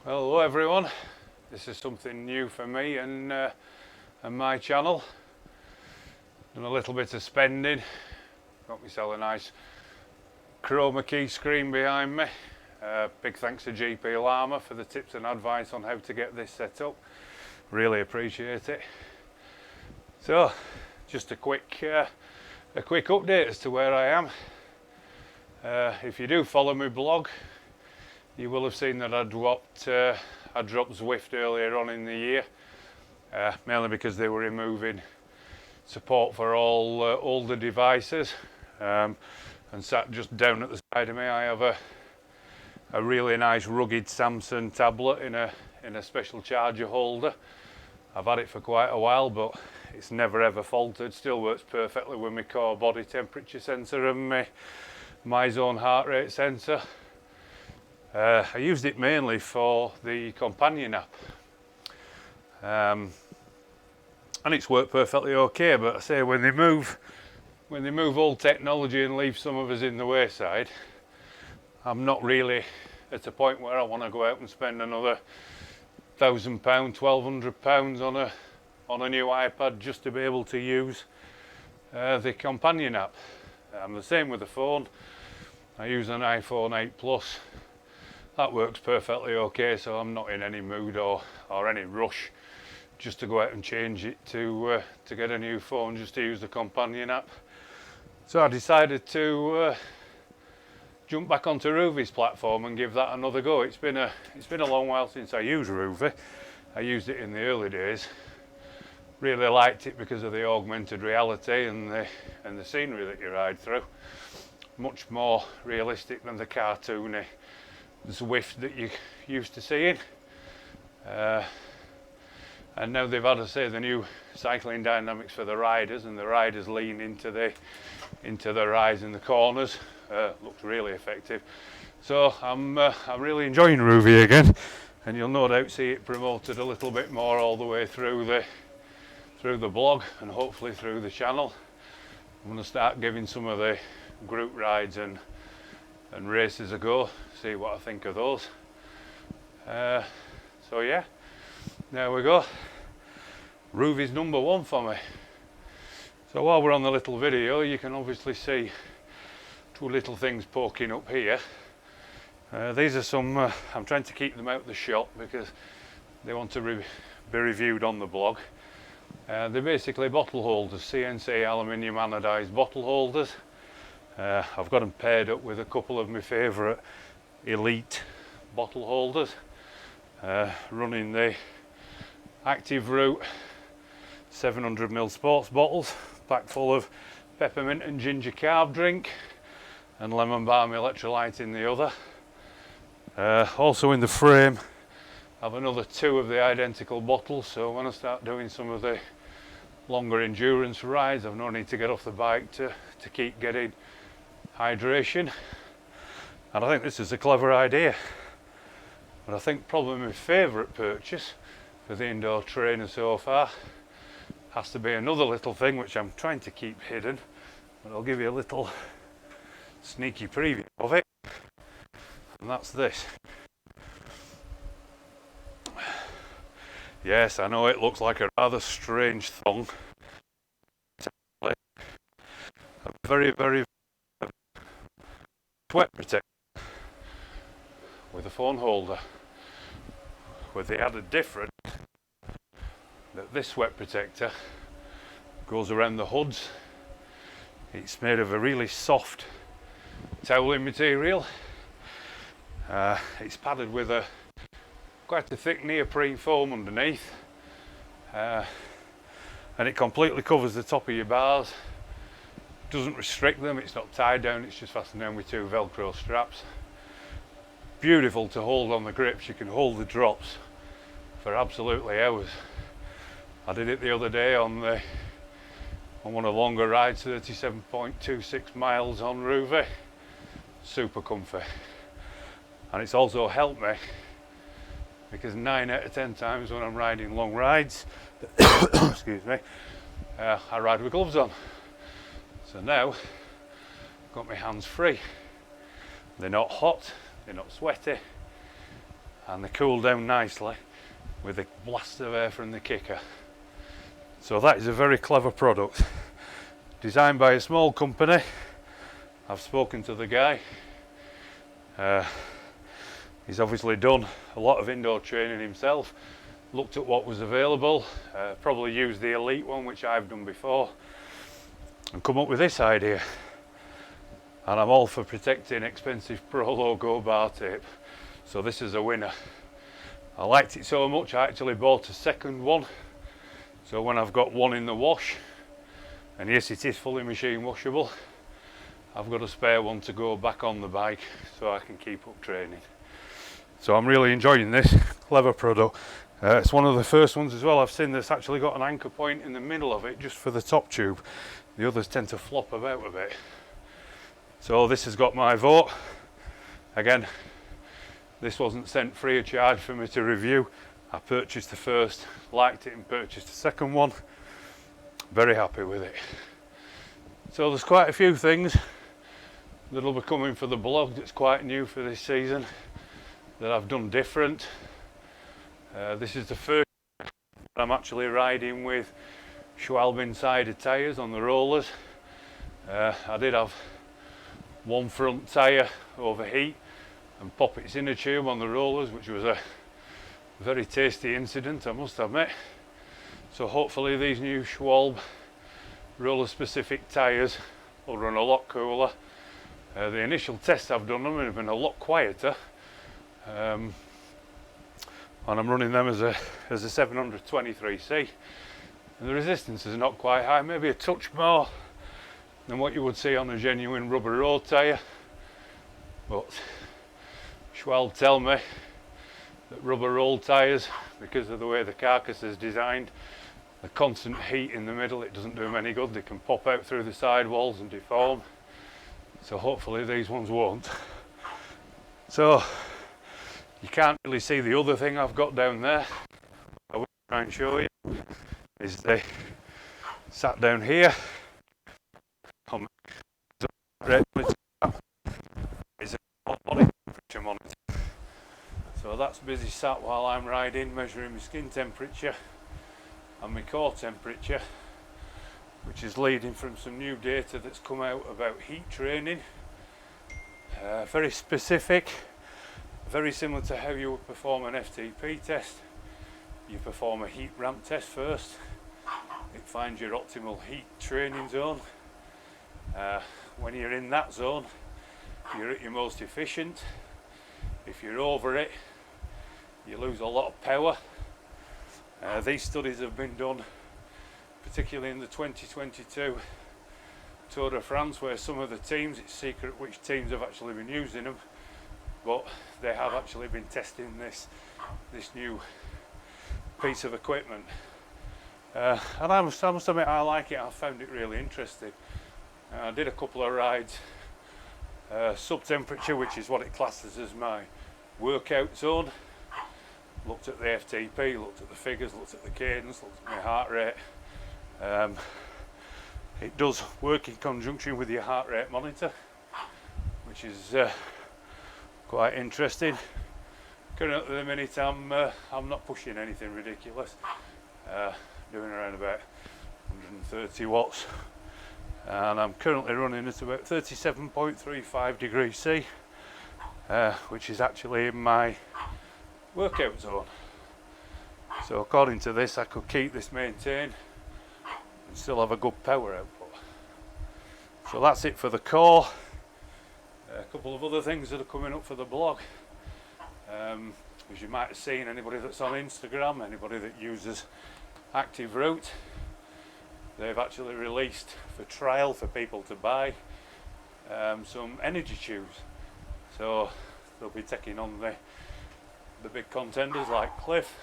Hello everyone, this is something new for me and my channel. Done a little bit of spending, got myself a nice chroma key screen behind me. Big thanks to GP Llama for the tips and advice on how to get this set up, really appreciate it. So just a quick update as to where I am. If you do follow my blog, you will have seen that I dropped Zwift earlier on in the year, mainly because they were removing support for all older devices. And sat just down at the side of me, I have a really nice rugged Samsung tablet in a special charger holder. I've had it for quite a while, but it's never ever faltered. Still works perfectly with my core body temperature sensor and my zone heart rate sensor. I used it mainly for the companion app, and it's worked perfectly okay. But I say when they move old technology and leave some of us in the wayside, I'm not really at a point where I want to go out and spend another £1,000, £1,200 on a new iPad just to be able to use the companion app. The same with the phone. I use an iPhone 8 Plus. That works perfectly okay, so I'm not in any mood or any rush just to go out and change it to get a new phone just to use the companion app. So I decided to jump back onto Ruvy's platform and give that another go. It's been a long while since I used Ruvy. I used it in the early days. Really liked it because of the augmented reality and the scenery that you ride through. Much more realistic than the cartoony Zwift that you used to seeing. And now they've had, the new cycling dynamics for the riders, and the riders lean into the rides in the corners. Looks really effective. So I'm really enjoying Ruvy again, and you'll no doubt see it promoted a little bit more all the way through the blog and hopefully through the channel. I'm going to start giving some of the group rides and races a go, see what I think of those. So yeah, there we go. Ruvy's number one for me. So while we're on the little video, you can obviously see two little things poking up here. These are some, I'm trying to keep them out of the shot because they want to be reviewed on the blog. They're basically bottle holders, CNC aluminium anodized bottle holders. I've got them paired up with a couple of my favourite Elite bottle holders, running the Active Root 700ml sports bottles, packed full of peppermint and ginger carb drink and lemon balm electrolyte in the other. Also in the frame I have another two of the identical bottles, so when I start doing some of the longer endurance rides I've no need to get off the bike to keep getting hydration. And I think this is a clever idea. But I think probably my favourite purchase for the indoor trainer so far has to be another little thing which I'm trying to keep hidden, but I'll give you a little sneaky preview of it, and that's this. Yes, I know it looks like a rather strange thong. A very, very sweat protector with a phone holder, with the added difference that this sweat protector goes around the hoods. It's made of a really soft toweling material. It's padded with quite a thick neoprene foam underneath, and it completely covers the top of your bars. Doesn't restrict them, it's not tied down, it's just fastened down with two velcro straps. Beautiful to hold on the grips. You can hold the drops for absolutely hours. I did it the other day on one of the longer rides, 37.26 miles on Ruvy. Super comfy. And it's also helped me because 9 out of 10 times when I'm riding long rides, excuse me, I ride with gloves on. So now I've got my hands free. They're not hot, they're not sweaty, and they cool down nicely with a blast of air from the kicker. So that is a very clever product, designed by a small company. I've spoken to the guy. He's obviously done a lot of indoor training himself, looked at what was available, probably used the Elite one, which I've done before, and come up with this idea. And I'm all for protecting expensive Pro Logo bar tape, so this is a winner. I liked it so much I actually bought a second one, so when I've got one in the wash, and yes, it is fully machine washable, I've got a spare one to go back on the bike so I can keep up training. So I'm really enjoying this clever product. It's one of the first ones as well I've seen that's actually got an anchor point in the middle of it just for the top tube. The others tend to flop about a bit. So this has got my vote. Again, this wasn't sent free of charge for me to review. I purchased the first, liked it, and purchased the second one. Very happy with it. So there's quite a few things that'll be coming for the blog that's quite new for this season that I've done different. This is the first I'm actually riding with Schwalbe insider tyres on the rollers. I did have one front tyre overheat and pop its inner tube on the rollers, which was a very tasty incident, I must admit. So hopefully these new Schwalbe roller specific tyres will run a lot cooler. The initial tests I've done them have been a lot quieter, and I'm running them as a 723C, and the resistance is not quite high, maybe a touch more than what you would see on a genuine rubber road tyre, but Schwalbe tell me that rubber roll tyres, because of the way the carcass is designed, the constant heat in the middle, it doesn't do them any good. They can pop out through the sidewalls and deform, so hopefully these ones won't. So you can't really see the other thing I've got down there. I will try and show you is they sat down here on the is a body temperature monitor. So that's busy sat while I'm riding, measuring my skin temperature and my core temperature, which is leading from some new data that's come out about heat training. Very specific, very similar to how you would perform an FTP test. You perform a heat ramp test first. It finds your optimal heat training zone. When you're in that zone, you're at your most efficient. If you're over it, you lose a lot of power. These studies have been done particularly in the 2022 Tour de France, where some of the teams, it's secret which teams have actually been using them, but they have actually been testing this new piece of equipment. And I must admit I like it. I found it really interesting. I did a couple of rides sub temperature, which is what it classes as my workout zone. Looked at the FTP, looked at the figures, looked at the cadence, looked at my heart rate. It does work in conjunction with your heart rate monitor, which is quite interesting. Currently at the minute I'm not pushing anything ridiculous, doing around about 130 watts, and I'm currently running at about 37.35 degrees C, which is actually in my workout zone. So according to this, I could keep this maintained and still have a good power output. So that's it for the core. A couple of other things that are coming up for the blog. As you might have seen, anybody that's on Instagram, anybody that uses Active Route, they've actually released for trial for people to buy some energy tubes. So they'll be taking on the big contenders like Cliff.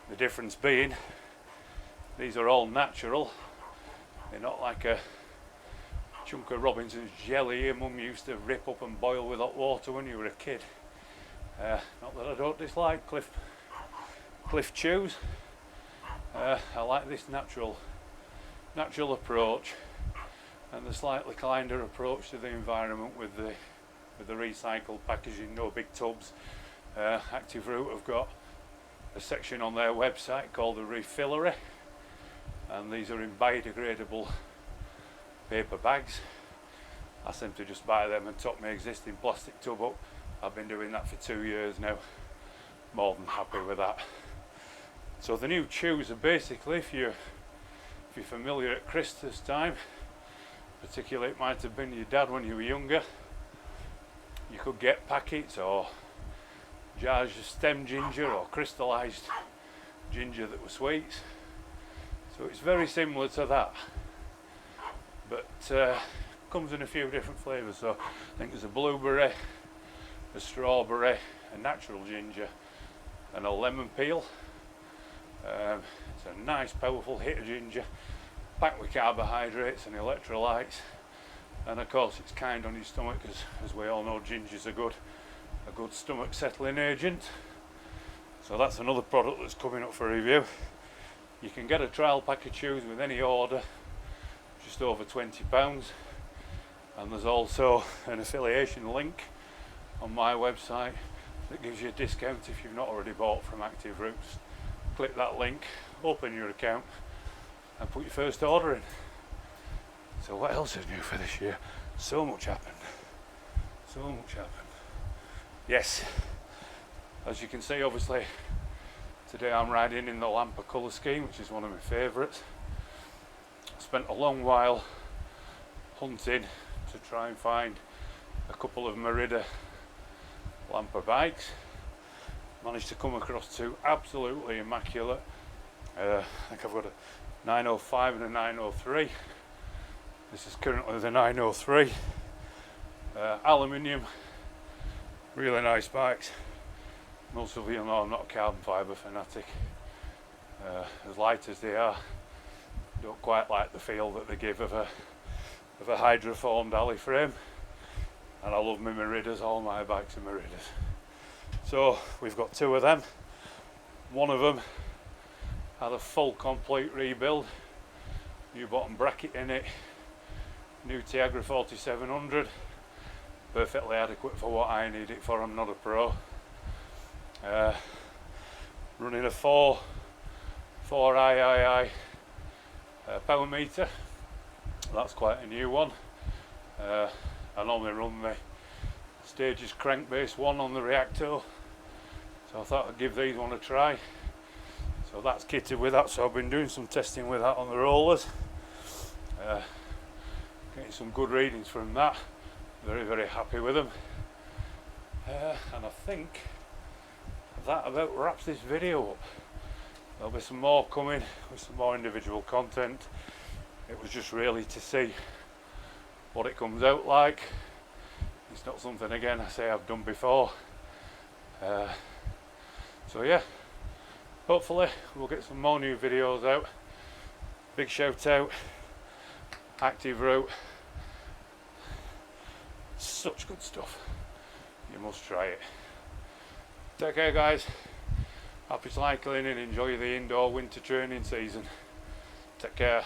The difference being, these are all natural. They're not like a chunk of Robinson's jelly your mum used to rip up and boil with hot water when you were a kid. Not that I don't dislike Cliff tubes. I like this natural approach and the slightly kinder approach to the environment with the recycled packaging, no big tubs, Active Root have got a section on their website called the Refillery, and these are in biodegradable paper bags. I seem to just buy them and top my existing plastic tub up. I've been doing that for 2 years now. More than happy with that. So the new chews are basically, if you're familiar at Christmas time, particularly it might have been your dad when you were younger, you could get packets or jars of stem ginger or crystallised ginger that were sweets. So it's very similar to that, but comes in a few different flavours. So I think there's a blueberry, a strawberry, a natural ginger and a lemon peel. It's a nice powerful hit of ginger, packed with carbohydrates and electrolytes, and of course it's kind on your stomach, because as we all know, ginger's a good stomach settling agent. So that's another product that's coming up for review. You can get a trial pack of chews with any order, just over £20, and there's also an affiliation link on my website that gives you a discount if you've not already bought from Active Roots. Click that link, open your account and put your first order in. So what else is new for this year? So much happened. So much happened. Yes, as you can see, obviously today I'm riding in the Lamper colour scheme, which is one of my favourites. I spent a long while hunting to try and find a couple of Merida Lamper bikes. Managed to come across two absolutely immaculate. I think I've got a 905 and a 903. This is currently the 903. Aluminium, really nice bikes. Most of you know I'm not a carbon fibre fanatic. As light as they are, don't quite like the feel that they give of a hydroformed alley frame. And I love my Meridas, all my bikes are Meridas. So we've got two of them. One of them had a full complete rebuild, new bottom bracket in it, new Tiagra 4700, perfectly adequate for what I need it for. I'm not a pro. Running a 4 III power meter. That's quite a new one. I normally run the Stages crankbase one on the Reacto, so I thought I'd give these one a try. So that's kitted with that, so I've been doing some testing with that on the rollers, getting some good readings from that. Very, very happy with them. And I think that about wraps this video up. There'll be some more coming with some more individual content. It was just really to see what it comes out like. It's not something, again, I say I've done before. So yeah, hopefully we'll get some more new videos out. Big shout out, Active Root. Such good stuff. You must try it. Take care, guys. Happy cycling and enjoy the indoor winter training season. Take care.